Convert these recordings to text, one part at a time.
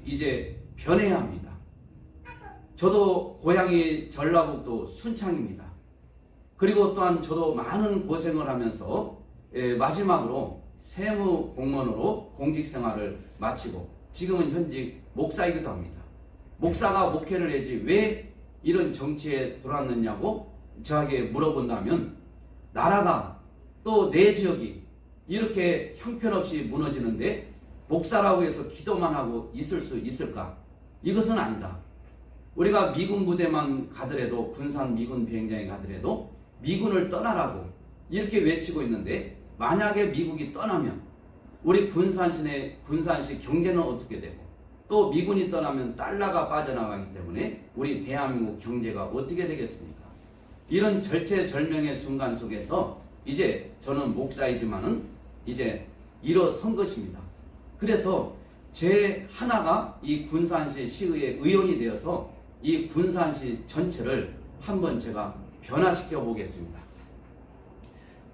이제 변해야 합니다. 저도 고향이 전라북도 순창입니다. 그리고 또한 저도 많은 고생을 하면서 마지막으로 세무 공무원으로 공직생활을 마치고 지금은 현직 목사이기도 합니다. 목사가 목회를 해야지 왜 이런 정치에 들어왔느냐고 저에게 물어본다면 나라가 또 내 지역이 이렇게 형편없이 무너지는데 목사라고 해서 기도만 하고 있을 수 있을까? 이것은 아니다. 우리가 미군 부대만 가더라도 군산 미군 비행장에 가더라도 미군을 떠나라고 이렇게 외치고 있는데 만약에 미국이 떠나면 우리 군산시 경제는 어떻게 되고 또 미군이 떠나면 달러가 빠져나가기 때문에 우리 대한민국 경제가 어떻게 되겠습니까? 이런 절체절명의 순간 속에서 이제 저는 목사이지만은 이제 일어선 것입니다. 그래서 제 하나가 이 군산시 시의회 의원이 되어서 이 군산시 전체를 한번 제가 변화시켜 보겠습니다.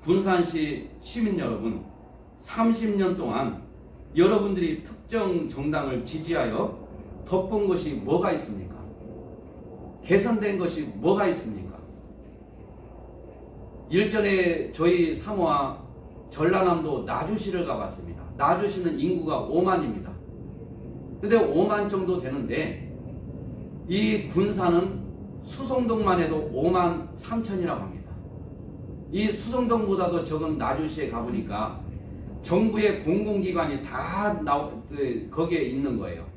군산시 시민 여러분, 30년 동안 여러분들이 특정 정당을 지지하여 덮은 것이 뭐가 있습니까? 개선된 것이 뭐가 있습니까? 일전에 저희 사모와 전라남도 나주시를 가봤습니다. 나주시는 인구가 5만입니다. 근데 5만 정도 되는데 이 군산은 수성동만 해도 5만 3천이라고 합니다. 이 수성동보다도 적은 나주시에 가보니까 정부의 공공기관이 다 거기에 있는 거예요.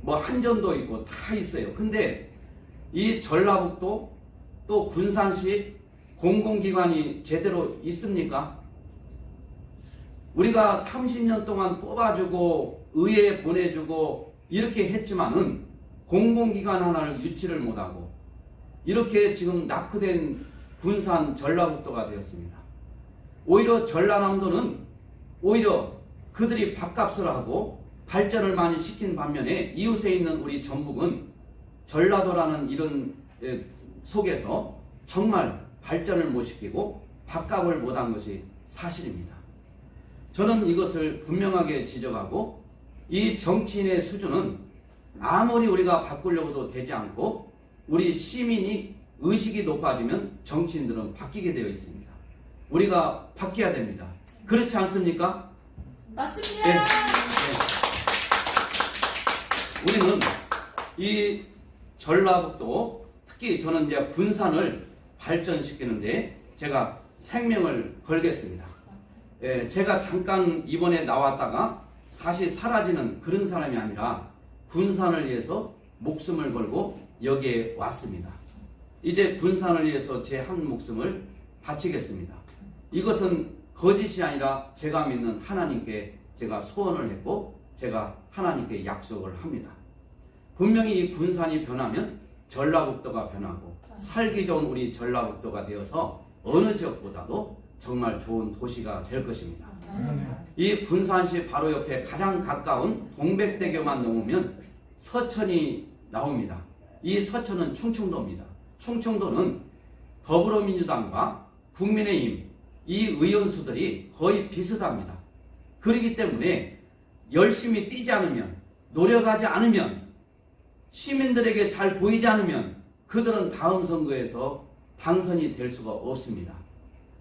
뭐 한전도 있고 다 있어요. 근데 이 전라북도 또 군산시 공공기관이 제대로 있습니까? 우리가 30년 동안 뽑아주고 의회에 보내주고 이렇게 했지만은 공공기관 하나를 유치를 못하고 이렇게 지금 낙후된 군산 전라북도가 되었습니다. 오히려 전라남도는 오히려 그들이 밥값을 하고 발전을 많이 시킨 반면에 이웃에 있는 우리 전북은 전라도라는 이런 속에서 정말 발전을 못 시키고 밥값을 못한 것이 사실입니다. 저는 이것을 분명하게 지적하고 이 정치인의 수준은 아무리 우리가 바꾸려고도 되지 않고 우리 시민이 의식이 높아지면 정치인들은 바뀌게 되어 있습니다. 우리가 바뀌어야 됩니다. 그렇지 않습니까? 맞습니다. 네. 네. 우리는 이 전라북도 특히 저는 이제 군산을 발전시키는데 제가 생명을 걸겠습니다. 제가 잠깐 이번에 나왔다가 다시 사라지는 그런 사람이 아니라 군산을 위해서 목숨을 걸고 여기에 왔습니다. 이제 군산을 위해서 제 한 목숨을 바치겠습니다. 이것은 거짓이 아니라 제가 믿는 하나님께 제가 소원을 했고 제가 하나님께 약속을 합니다. 분명히 이 군산이 변하면 전라북도가 변하고 살기 좋은 우리 전라북도가 되어서 어느 지역보다도 정말 좋은 도시가 될 것입니다. 이 군산시 바로 옆에 가장 가까운 동백대교만 넘으면 서천이 나옵니다. 이 서천은 충청도입니다. 충청도는 더불어민주당과 국민의힘 이 의원수들이 거의 비슷합니다. 그렇기 때문에 열심히 뛰지 않으면 노력하지 않으면 시민들에게 잘 보이지 않으면 그들은 다음 선거에서 당선이 될 수가 없습니다.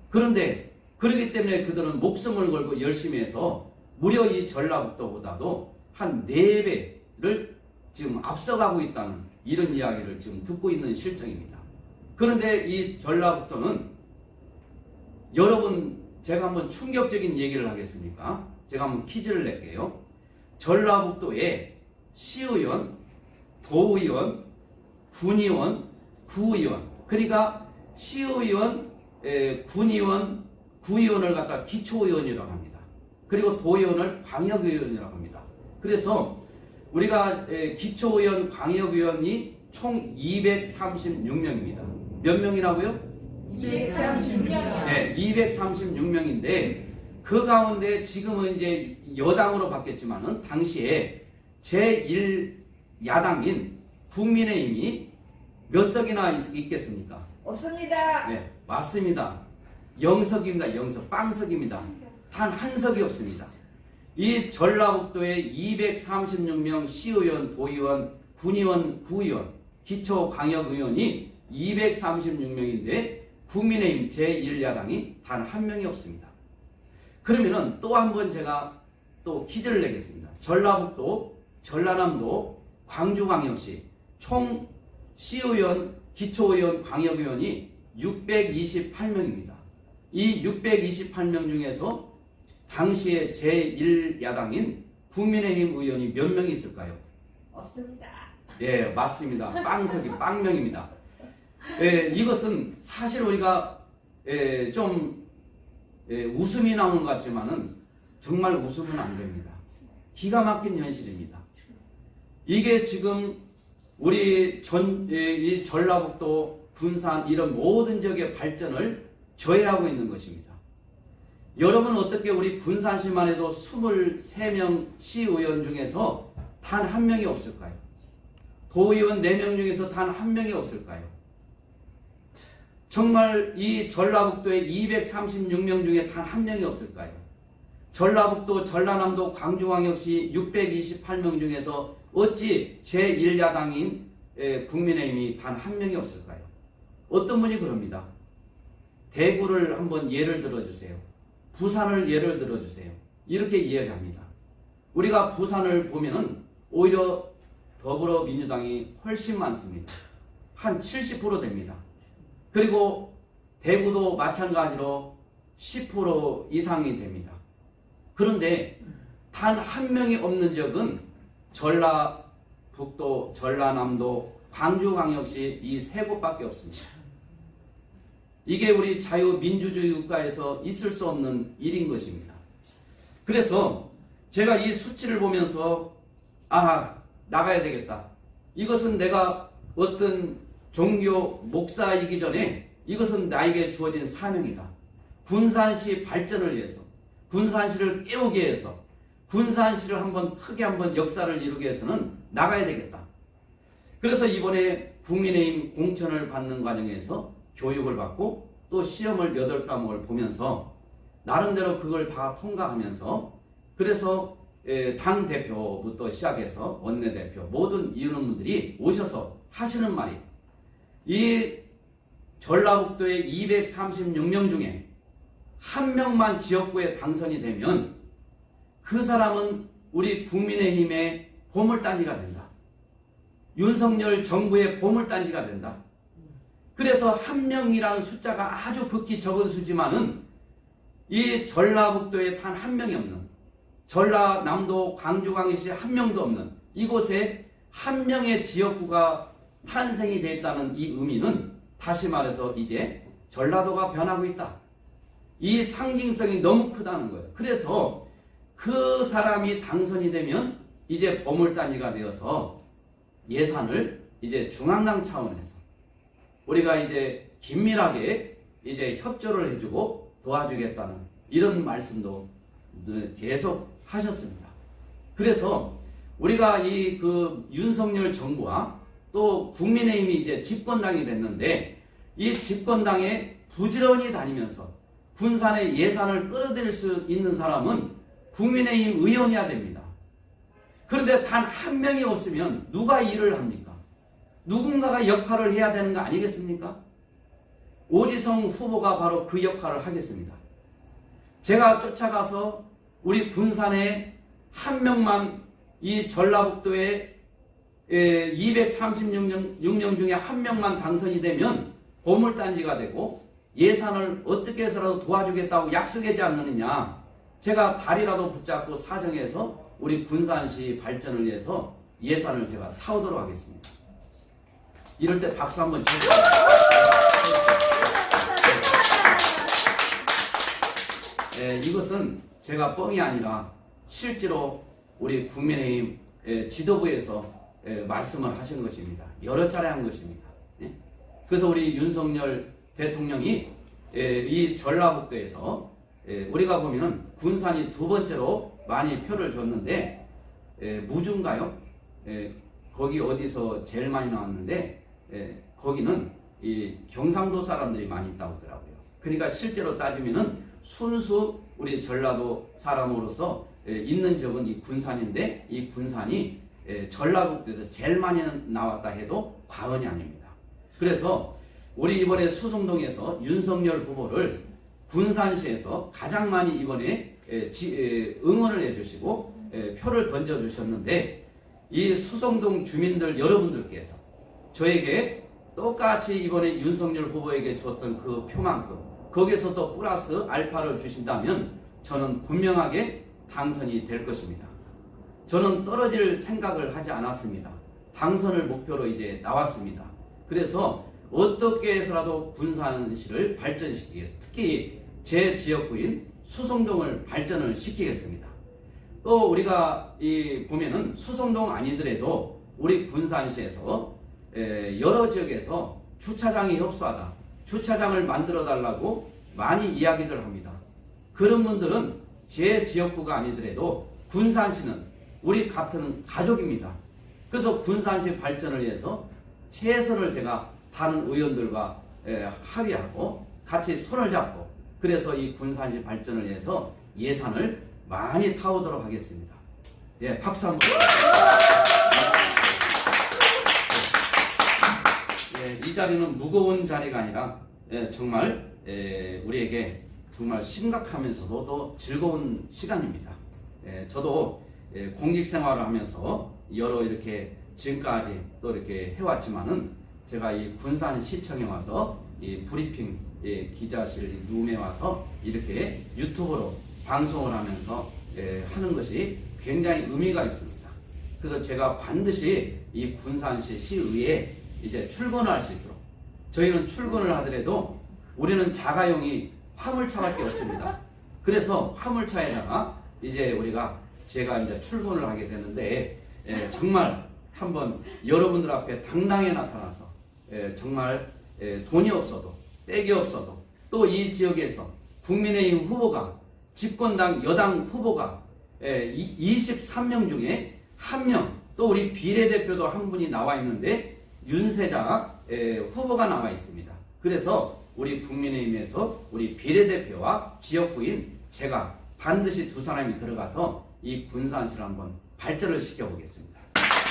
그런데 그렇기 때문에 그들은 목숨을 걸고 열심히 해서 무려 이 전라북도보다도 한 4배를 지금 앞서가고 있다는 이런 이야기를 지금 듣고 있는 실정입니다. 그런데 이 전라북도는 여러분 제가 한번 충격적인 얘기를 하겠습니까? 제가 한번 퀴즈를 낼게요. 전라북도에 시의원, 도의원, 군의원, 구의원 그러니까 시의원, 군의원, 구의원을 갖다 기초의원이라고 합니다. 그리고 도의원을 광역의원이라고 합니다. 그래서 우리가 기초의원, 광역의원이 총 236명입니다. 몇 명이라고요? 236명이요. 네, 236명인데 그 가운데 지금은 이제 여당으로 바뀌었지만은 당시에 제1야당인 국민의힘이 몇 석이나 있겠습니까? 없습니다. 네, 맞습니다. 0석입니다. 0석, 빵석입니다. 단 한 석이 없습니다. 이 전라북도에 236명 시의원, 도의원, 군의원, 구의원, 기초광역의원이 236명인데 국민의힘 제1야당이 단 한 명이 없습니다. 그러면은 또 한 번 제가 또 퀴즈를 내겠습니다. 전라북도, 전라남도, 광주광역시 총 시의원, 기초의원, 광역의원이 628명입니다. 이 628명 중에서 당시에 제1야당인 국민의힘 의원이 몇 명이 있을까요? 없습니다. 예, 맞습니다. 빵석이 빵명입니다. 예, 이것은 사실 우리가 좀 웃음이 나오는 것 같지만은 정말 웃으면 안 됩니다. 기가 막힌 현실입니다. 이게 지금 우리 이 전라북도, 군산 이런 모든 지역의 발전을 저해하고 있는 것입니다. 여러분 어떻게 우리 군산시만 해도 23명 시의원 중에서 단 한 명이 없을까요? 도의원 4명 중에서 단 한 명이 없을까요? 정말 이 전라북도에 236명 중에 단 한 명이 없을까요? 전라북도, 전라남도, 광주광역시 628명 중에서 어찌 제1야당인 국민의힘이 단 한 명이 없을까요? 어떤 분이 그럽니다. 대구를 한번 예를 들어주세요. 부산을 예를 들어주세요. 이렇게 이야기합니다. 우리가 부산을 보면은 오히려 더불어민주당이 훨씬 많습니다. 한 70% 됩니다. 그리고 대구도 마찬가지로 10% 이상이 됩니다. 그런데 단 한 명이 없는 적은 전라북도, 전라남도, 광주광역시 이 세 곳밖에 없습니다. 이게 우리 자유민주주의 국가에서 있을 수 없는 일인 것입니다. 그래서 제가 이 수치를 보면서 나가야 되겠다. 이것은 내가 어떤 종교 목사이기 전에 이것은 나에게 주어진 사명이다. 군산시 발전을 위해서, 군산시를 깨우기 위해서, 군산시를 한번 크게 한번 역사를 이루기 위해서는 나가야 되겠다. 그래서 이번에 국민의힘 공천을 받는 과정에서 교육을 받고 또 시험을 8과목을 보면서 나름대로 그걸 다 통과하면서 그래서 당대표부터 시작해서 원내대표 모든 이원분들이 오셔서 하시는 말이 이 전라북도의 236명 중에 한 명만 지역구에 당선이 되면 그 사람은 우리 국민의힘의 보물단지가 된다. 윤석열 정부의 보물단지가 된다. 그래서 한 명이라는 숫자가 아주 극히 적은 수지만은 이 전라북도에 단 한 명이 없는, 전라남도 광주광역시 한 명도 없는 이곳에 한 명의 지역구가 탄생이 되었다는 이 의미는 다시 말해서 이제 전라도가 변하고 있다. 이 상징성이 너무 크다는 거예요. 그래서 그 사람이 당선이 되면 이제 보물단지가 되어서 예산을 이제 중앙당 차원에서 우리가 이제 긴밀하게 이제 협조를 해주고 도와주겠다는 이런 말씀도 계속 하셨습니다. 그래서 우리가 이 그 윤석열 정부와 또 국민의힘이 이제 집권당이 됐는데 이 집권당에 부지런히 다니면서 군산의 예산을 끌어들일 수 있는 사람은 국민의힘 의원이어야 됩니다. 그런데 단 한 명이 없으면 누가 일을 합니까? 누군가가 역할을 해야 되는 거 아니겠습니까? 오지성 후보가 바로 그 역할을 하겠습니다. 제가 쫓아가서 우리 군산에 한 명만 이 전라북도에 236명 중에 한 명만 당선이 되면 보물단지가 되고 예산을 어떻게 해서라도 도와주겠다고 약속하지 않느냐. 제가 다리라도 붙잡고 사정해서 우리 군산시 발전을 위해서 예산을 제가 타오도록 하겠습니다. 이럴 때 박수 한번 주세요. 이것은 제가 뻥이 아니라 실제로 우리 국민의힘 지도부에서 말씀을 하신 것입니다. 여러 차례 한 것입니다. 그래서 우리 윤석열 대통령이 이 전라북도에서 우리가 보면은 군산이 두 번째로 많이 표를 줬는데 무주인가요? 거기 어디서 제일 많이 나왔는데 거기는 이 경상도 사람들이 많이 있다고 하더라고요. 그러니까 실제로 따지면은 순수 우리 전라도 사람으로서 있는 지역은 이 군산인데 이 군산이 전라북도에서 제일 많이 나왔다 해도 과언이 아닙니다. 그래서 우리 이번에 수성동에서 윤석열 후보를 군산시에서 가장 많이 이번에 응원을 해주시고 표를 던져주셨는데 이 수성동 주민들 여러분들께서 저에게 똑같이 이번에 윤석열 후보에게 줬던 그 표만큼 거기서 또 플러스 알파를 주신다면 저는 분명하게 당선이 될 것입니다. 저는 떨어질 생각을 하지 않았습니다. 당선을 목표로 이제 나왔습니다. 그래서 어떻게 해서라도 군산시를 발전시키기 위해서 특히 제 지역구인 수성동을 발전을 시키겠습니다. 또 우리가 보면은 수성동 아니더라도 우리 군산시에서 여러 지역에서 주차장이 협소하다. 주차장을 만들어 달라고 많이 이야기를 합니다. 그런 분들은 제 지역구가 아니더라도 군산시는 우리 같은 가족입니다. 그래서 군산시 발전을 위해서 최선을 제가 다른 의원들과 합의하고 같이 손을 잡고 그래서 이 군산시 발전을 위해서 예산을 많이 타오도록 하겠습니다. 예, 박수 한번. 예, 이 자리는 무거운 자리가 아니라 정말 우리에게 정말 심각하면서도 또 즐거운 시간입니다. 저도 공직 생활을 하면서 여러 이렇게 지금까지 또 이렇게 해왔지만은 제가 이 군산시청에 와서 이 브리핑 기자실 룸에 와서 이렇게 유튜브로 방송을 하면서 하는 것이 굉장히 의미가 있습니다. 그래서 제가 반드시 이 군산시 시의회에 이제 출근을 할 수 있도록 저희는 출근을 하더라도 우리는 자가용이 화물차밖에 없습니다. 그래서 화물차에다가 이제 제가 이제 출근을 하게 되는데 정말 한번 여러분들 앞에 당당히 나타나서 정말 돈이 없어도 빽이 없어도 또 이 지역에서 국민의힘 후보가 집권당 여당 후보가 23명 중에 1명 또 우리 비례대표도 한 분이 나와 있는데 윤세자 후보가 나와 있습니다. 그래서 우리 국민의힘에서 우리 비례대표와 지역구인 제가 반드시 두 사람이 들어가서 이 군산시를 한번 발전을 시켜보겠습니다.